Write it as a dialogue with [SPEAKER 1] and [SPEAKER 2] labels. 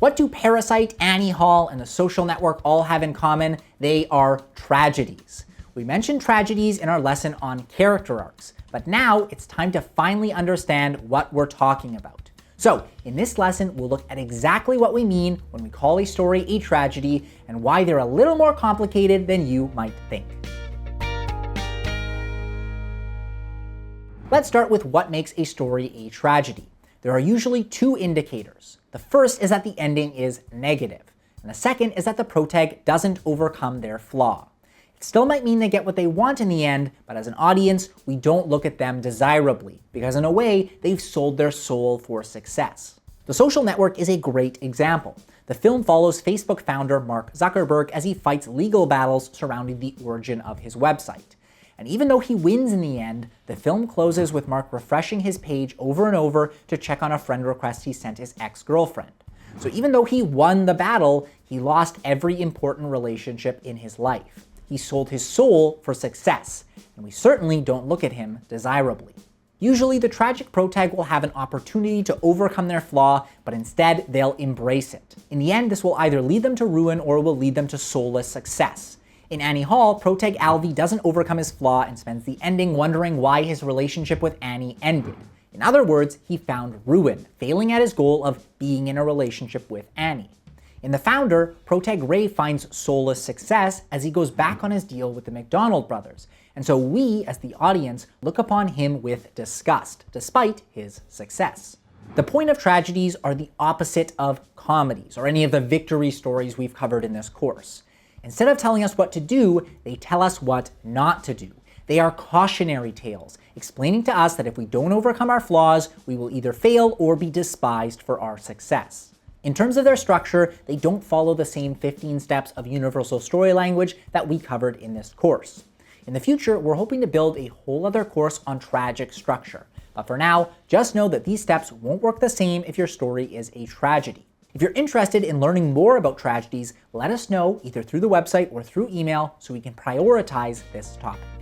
[SPEAKER 1] What do Parasite, Annie Hall, and The Social Network all have in common? They are tragedies. We mentioned tragedies in our lesson on character arcs, but now it's time to finally understand what we're talking about. So, in this lesson, we'll look at exactly what we mean when we call a story a tragedy and why they're a little more complicated than you might think. Let's start with what makes a story a tragedy. There are usually two indicators. The first is that the ending is negative, and the second is that the protag doesn't overcome their flaw. It still might mean they get what they want in the end, but as an audience, we don't look at them desirably, because in a way, they've sold their soul for success. The Social Network is a great example. The film follows Facebook founder Mark Zuckerberg as he fights legal battles surrounding the origin of his website. And even though he wins in the end, the film closes with Mark refreshing his page over and over to check on a friend request he sent his ex-girlfriend. So even though he won the battle, he lost every important relationship in his life. He sold his soul for success, and we certainly don't look at him desirably. Usually the tragic protag will have an opportunity to overcome their flaw, but instead they'll embrace it. In the end, this will either lead them to ruin or will lead them to soulless success. In Annie Hall, protag Alvy doesn't overcome his flaw and spends the ending wondering why his relationship with Annie ended. In other words, he found ruin, failing at his goal of being in a relationship with Annie. In The Founder, protag Ray finds soulless success as he goes back on his deal with the McDonald brothers, and so we, as the audience, look upon him with disgust, despite his success. The point of tragedies are the opposite of comedies, or any of the victory stories we've covered in this course. Instead of telling us what to do, they tell us what not to do. They are cautionary tales, explaining to us that if we don't overcome our flaws, we will either fail or be despised for our success. In terms of their structure, they don't follow the same 15 steps of universal story language that we covered in this course. In the future, we're hoping to build a whole other course on tragic structure. But for now, just know that these steps won't work the same if your story is a tragedy. If you're interested in learning more about tragedies, let us know either through the website or through email so we can prioritize this topic.